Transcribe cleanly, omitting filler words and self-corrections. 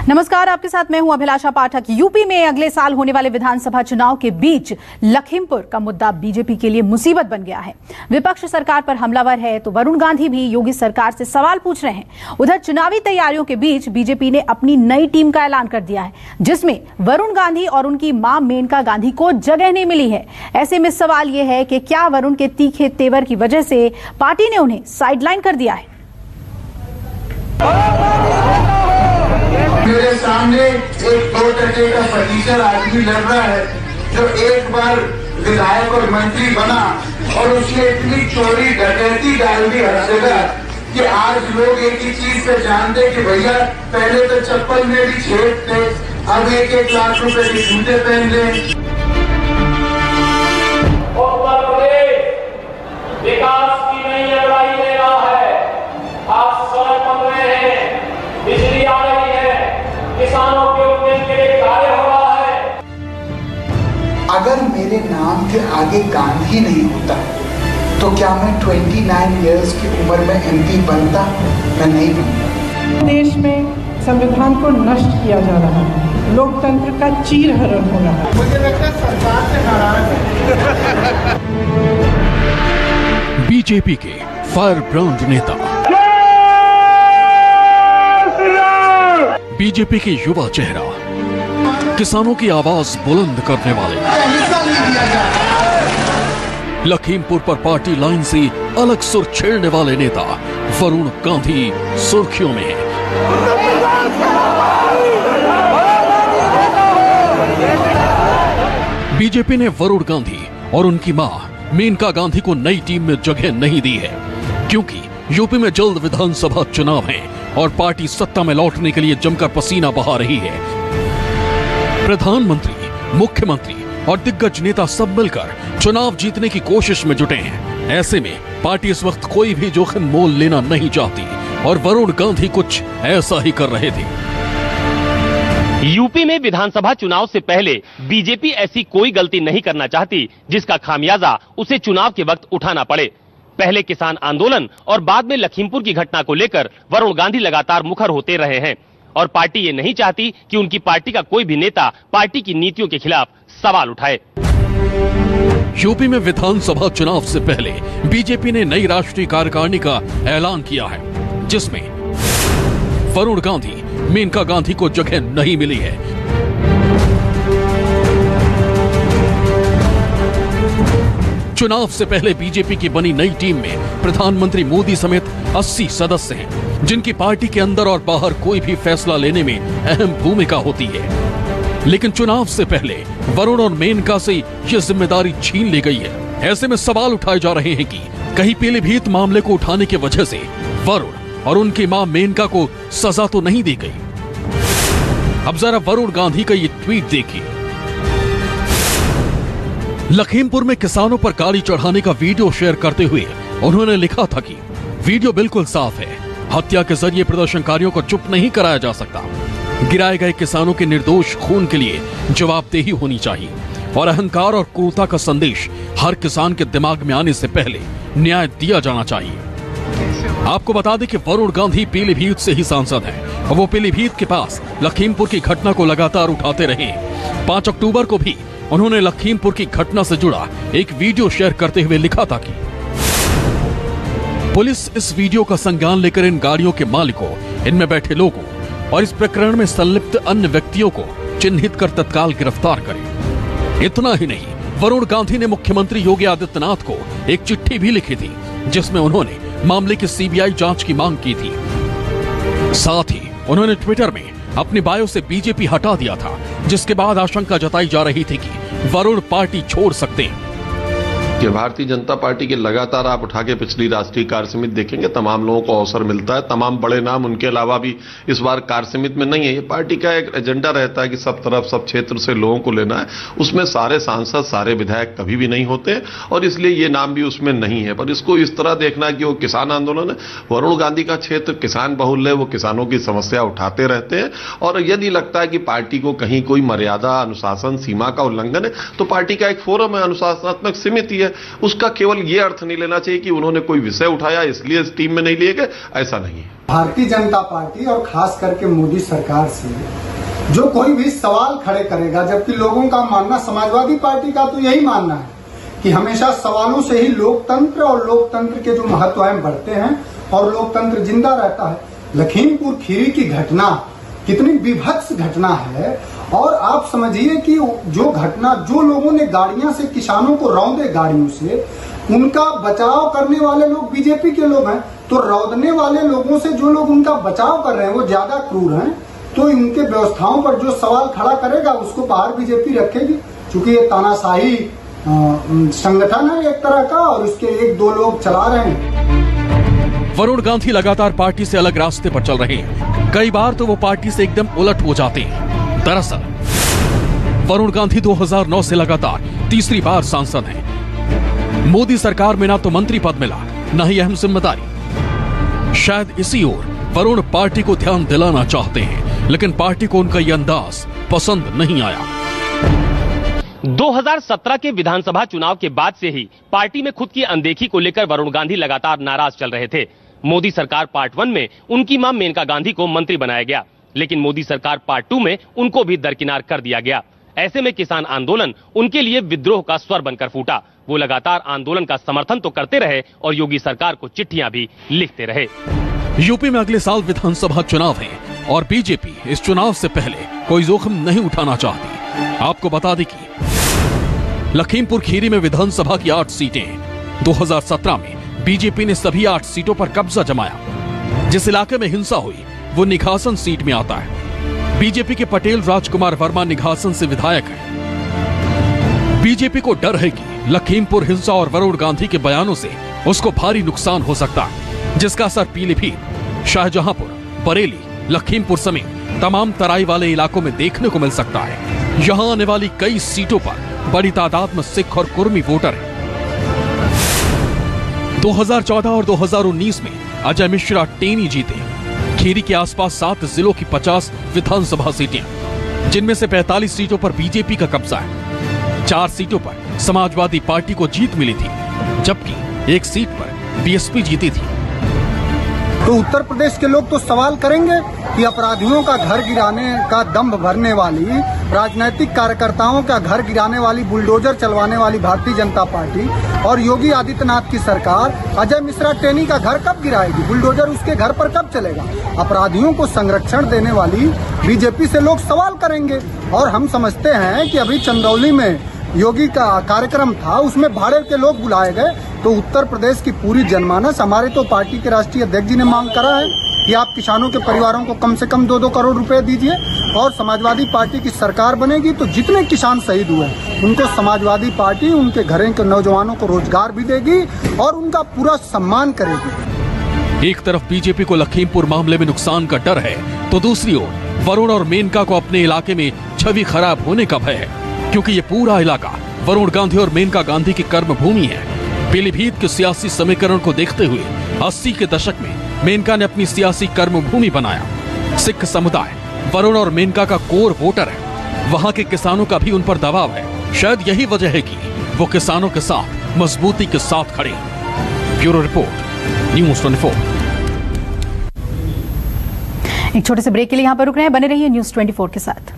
नमस्कार, आपके साथ मैं हूं अभिलाषा पाठक। यूपी में अगले साल होने वाले विधानसभा चुनाव के बीच लखीमपुर का मुद्दा बीजेपी के लिए मुसीबत बन गया है। विपक्ष सरकार पर हमलावर है तो वरुण गांधी भी योगी सरकार से सवाल पूछ रहे हैं। उधर चुनावी तैयारियों के बीच बीजेपी ने अपनी नई टीम का ऐलान कर दिया है, जिसमें वरुण गांधी और उनकी मां मेनका गांधी को जगह नहीं मिली है। ऐसे में सवाल यह है कि क्या वरुण के तीखे तेवर की वजह से पार्टी ने उन्हें साइडलाइन कर दिया है। मेरे सामने एक 2 टके का फटीचर आदमी लड़ रहा है, जो एक बार विधायक और मंत्री बना और उसने इतनी चोरी डकैती डाल दी हर जगह कि आज लोग एक ही चीज पे जानते कि भैया पहले तो चप्पल में भी छेद थे, अब 1-1 लाख रुपए के जूते पहन ले। विकास की नई लड़ाई ले रहा है। आज सड़क बन रहे हैं, बिजली आ रही है, किसानों के उत्पन्न के लिए कार्य हो रहा है। अगर मेरे नाम के आगे गांधी नहीं होता तो क्या मैं 29 इयर्स की उम्र में एमपी बनता? मैं नहीं बनता। देश में संविधान को नष्ट किया जा रहा है, लोकतंत्र का चीरहरण हो रहा है। मुझे लगता है सरकार से नाराज है। बीजेपी के फायर ब्रांड नेता, बीजेपी के युवा चेहरा, किसानों की आवाज बुलंद करने वाले, लखीमपुर पर पार्टी लाइन से अलग सुर छेड़ने वाले नेता वरुण गांधी सुर्खियों में है। बीजेपी ने वरुण गांधी और उनकी मां मेनका गांधी को नई टीम में जगह नहीं दी है, क्योंकि यूपी में जल्द विधानसभा चुनाव हैं और पार्टी सत्ता में लौटने के लिए जमकर पसीना बहा रही है। प्रधानमंत्री, मुख्यमंत्री और दिग्गज नेता सब मिलकर चुनाव जीतने की कोशिश में जुटे हैं। ऐसे में पार्टी इस वक्त कोई भी जोखिम मोल लेना नहीं चाहती और वरुण गांधी कुछ ऐसा ही कर रहे थे। यूपी में विधानसभा चुनाव से पहले बीजेपी ऐसी कोई गलती नहीं करना चाहती जिसका खामियाजा उसे चुनाव के वक्त उठाना पड़े। पहले किसान आंदोलन और बाद में लखीमपुर की घटना को लेकर वरुण गांधी लगातार मुखर होते रहे हैं और पार्टी ये नहीं चाहती कि उनकी पार्टी का कोई भी नेता पार्टी की नीतियों के खिलाफ सवाल उठाए। यूपी में विधानसभा चुनाव से पहले बीजेपी ने नई राष्ट्रीय कार्यकारिणी का ऐलान किया है, जिसमें वरुण गांधी, मेनका गांधी को जगह नहीं मिली है। चुनाव से पहले बीजेपी की बनी नई टीम में प्रधानमंत्री मोदी समेत 80 सदस्य हैं, जिनकी पार्टी के अंदर और बाहर कोई भी फैसला लेने में अहम भूमिका होती है। लेकिन चुनाव से पहले वरुण और मेनका से यह जिम्मेदारी छीन ली गई है। ऐसे में सवाल उठाए जा रहे हैं कि कहीं पीलीभीत मामले को उठाने की वजह से वरुण और उनकी मां मेनका को सजा तो नहीं दी गई। अब जरा वरुण गांधी का ये ट्वीट देखिए। लखीमपुर में किसानों पर गाड़ी चढ़ाने का वीडियो शेयर करते हुए उन्होंने लिखा था कि वीडियो बिल्कुल साफ है, हत्या के जरिए प्रदर्शनकारियों को चुप नहीं कराया जा सकता। गिराए गए किसानों के निर्दोष खून के लिए जवाबदेही होनी चाहिए और अहंकार और क्रूरता का संदेश हर किसान के दिमाग में आने से पहले न्याय दिया जाना चाहिए। आपको बता दें कि वरुण गांधी पीलीभीत से ही सांसद हैं और वो पीलीभीत के पास लखीमपुर की घटना को लगातार उठाते रहे। 5 अक्टूबर को भी उन्होंने लखीमपुर की घटना से जुड़ा एक वीडियो शेयर करते हुए लिखा था कि पुलिस इस वीडियो का संज्ञान लेकर इन गाड़ियों के मालिकों, इनमें बैठे लोगों और इस प्रकरण में संलिप्त अन्य व्यक्तियों को चिन्हित कर तत्काल गिरफ्तार करे। इतना ही नहीं, वरुण गांधी ने मुख्यमंत्री योगी आदित्यनाथ को एक चिट्ठी भी लिखी थी, जिसमें उन्होंने मामले की सीबीआई जांच की मांग की थी। साथ ही उन्होंने ट्विटर में अपनी बायो से बीजेपी हटा दिया था, जिसके बाद आशंका जताई जा रही थी कि वरुण पार्टी छोड़ सकते हैं। कि भारतीय जनता पार्टी के लगातार आप उठा के पिछली राष्ट्रीय कार्य समिति देखेंगे, तमाम लोगों को अवसर मिलता है। तमाम बड़े नाम उनके अलावा भी इस बार कार्य समिति में नहीं है। ये पार्टी का एक एजेंडा रहता है कि सब तरफ सब क्षेत्र से लोगों को लेना है। उसमें सारे सांसद, सारे विधायक कभी भी नहीं होते और इसलिए ये नाम भी उसमें नहीं है। पर इसको इस तरह देखना कि वो किसान आंदोलन है, वरुण गांधी का क्षेत्र किसान बहुल है, वो किसानों की समस्या उठाते रहते हैं और यदि लगता है कि पार्टी को कहीं कोई मर्यादा, अनुशासन, सीमा का उल्लंघन है तो पार्टी का एक फोरम है, अनुशासनात्मक समिति है, उसका केवल ये अर्थ नहीं लेना चाहिए कि उन्होंने कोई विषय उठाया इसलिए इस टीम में नहीं लिए गए, ऐसा नहीं है। भारतीय जनता पार्टी और खास करके मोदी सरकार से जो कोई भी सवाल खड़े करेगा, जबकि लोगों का मानना, समाजवादी पार्टी का तो यही मानना है कि हमेशा सवालों से ही लोकतंत्र और लोकतंत्र के जो महत्व है बढ़ते हैं और लोकतंत्र जिंदा रहता है। लखीमपुर खीरी की घटना कितनी विभत्स घटना है, और आप समझिए कि जो घटना, जो लोगों ने गाड़ियां से किसानों को रौंदे गाड़ियों से, उनका बचाव करने वाले लोग बीजेपी के लोग हैं, तो रौंदने वाले लोगों से जो लोग उनका बचाव कर रहे हैं वो ज्यादा क्रूर हैं। तो इनके व्यवस्थाओं पर जो सवाल खड़ा करेगा उसको बाहर बीजेपी रखेगी, क्योंकि ये तानाशाही संगठन है एक तरह का और उसके एक दो लोग चला रहे हैं। वरुण गांधी लगातार पार्टी से अलग रास्ते पर चल रहे हैं, कई बार तो वो पार्टी से एकदम उलट हो जाते हैं। दरअसल वरुण गांधी 2009 से लगातार तीसरी बार सांसद हैं। मोदी सरकार में ना तो मंत्री पद मिला, न ही अहम जिम्मेदारी। शायद इसी ओर वरुण पार्टी को ध्यान दिलाना चाहते हैं, लेकिन पार्टी को उनका यह अंदाज पसंद नहीं आया। 2017 के विधानसभा चुनाव के बाद से ही पार्टी में खुद की अनदेखी को लेकर वरुण गांधी लगातार नाराज चल रहे थे। मोदी सरकार पार्ट 1 में उनकी मां मेनका गांधी को मंत्री बनाया गया, लेकिन मोदी सरकार पार्ट 2 में उनको भी दरकिनार कर दिया गया। ऐसे में किसान आंदोलन उनके लिए विद्रोह का स्वर बनकर फूटा। वो लगातार आंदोलन का समर्थन तो करते रहे और योगी सरकार को चिट्ठियां भी लिखते रहे। यूपी में अगले साल विधानसभा चुनाव है और बीजेपी इस चुनाव से पहले कोई जोखिम नहीं उठाना चाहती। आपको बता दें कि लखीमपुर खीरी में विधानसभा की 8 सीटें हैं। 2017 में बीजेपी ने सभी 8 सीटों पर कब्जा जमाया। जिस इलाके में हिंसा हुई वो निघासन सीट में आता है। बीजेपी के पटेल राजकुमार वर्मा निघासन से विधायक हैं। बीजेपी को डर है कि लखीमपुर हिंसा और वरुण गांधी के बयानों से उसको भारी नुकसान हो सकता है, जिसका असर पीलीभीत, शाहजहांपुर, बरेली, लखीमपुर समेत तमाम तराई वाले इलाकों में देखने को मिल सकता है। यहां आने वाली कई सीटों पर बड़ी तादाद में सिख और कुर्मी वोटर हैं। 2014 और 2019 में अजय मिश्रा टेनी जीते। खीरी के आसपास 7 जिलों की 50 विधानसभा सीटें, जिनमें से 45 सीटों पर बीजेपी का कब्जा है। 4 सीटों पर समाजवादी पार्टी को जीत मिली थी, जबकि 1 सीट पर बीएसपी जीती थी। तो उत्तर प्रदेश के लोग तो सवाल करेंगे कि अपराधियों का घर गिराने का दंभ भरने वाली, राजनीतिक कार्यकर्ताओं का घर गिराने वाली, बुलडोजर चलवाने वाली भारतीय जनता पार्टी और योगी आदित्यनाथ की सरकार अजय मिश्रा टेनी का घर कब गिराएगी? बुलडोजर उसके घर पर कब चलेगा? अपराधियों को संरक्षण देने वाली बीजेपी से लोग सवाल करेंगे। और हम समझते हैं कि अभी चंदौली में योगी का कार्यक्रम था, उसमें भाड़े के लोग बुलाए गए। तो उत्तर प्रदेश की पूरी जनमानस, हमारे तो पार्टी के राष्ट्रीय अध्यक्ष जी ने मांग करा है कि आप किसानों के परिवारों को कम से कम 2-2 करोड़ रुपए दीजिए, और समाजवादी पार्टी की सरकार बनेगी तो जितने किसान शहीद हुए उनको समाजवादी पार्टी उनके घरों के नौजवानों को रोजगार भी देगी और उनका पूरा सम्मान करेगी। एक तरफ बीजेपी को लखीमपुर मामले में नुकसान का डर है, तो दूसरी ओर वरुण और मेनका को अपने इलाके में छवि खराब होने का भय है, क्योंकि ये पूरा इलाका वरुण गांधी और मेनका गांधी की कर्म भूमि है। पीलीभीत के सियासी समीकरण को देखते हुए 80 के दशक में मेनका ने अपनी सियासी कर्म भूमि बनाया। सिख समुदाय वरुण और मेनका का कोर वोटर है। वहां के किसानों का भी उन पर दबाव है। शायद यही वजह है कि वो किसानों के साथ मजबूती के साथ खड़े हैं। Bureau report, news 24। एक छोटे से ब्रेक के लिए यहां पर रुक रहे हैं, बने रहिए न्यूज़ 24 के साथ।